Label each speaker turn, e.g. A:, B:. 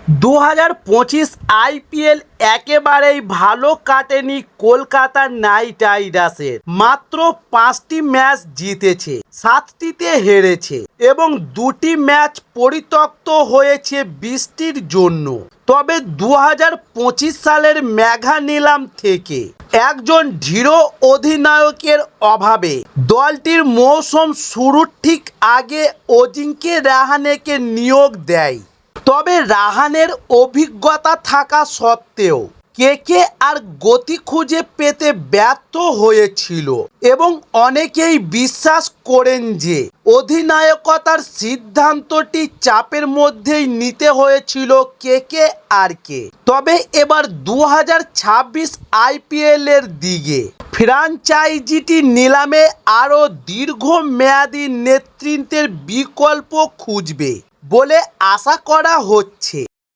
A: 2025 IPL একেবারেই ভালো কাটেনি কলকাতা নাইট রাইডার্সের। মাত্র 5টি ম্যাচ জিতেছে, 7টিতে হেরেছে এবং 2টি ম্যাচ পরিত্যক্ত হয়েছে বৃষ্টির জন্য। তবে 2025 সালের মেগা নিলাম থেকে একজন দৃঢ় অধিনায়কের অভাবে দলটির মৌসুম শুরুর ঠিক আগে অজিঙ্কে রাহানেকে নিয়োগ দেয়। তবে রাহানের অভিজ্ঞতা থাকা সত্ত্বেও কে আর গতি খুঁজে পেতে ব্যর্থ হয়েছিল এবং অনেকেই বিশ্বাস করেন যে অধিনায়কতার সিদ্ধান্তটি চাপের মধ্যেই নিতে হয়েছিল কে আর কে। তবে এবার 2026 আইপিএলের দিকে ফ্র্যাঞ্চাইজিটি নিলামে আরও দীর্ঘমেয়াদী নেতৃত্বের বিকল্প খুঁজবে বলে আশা করা হচ্ছে।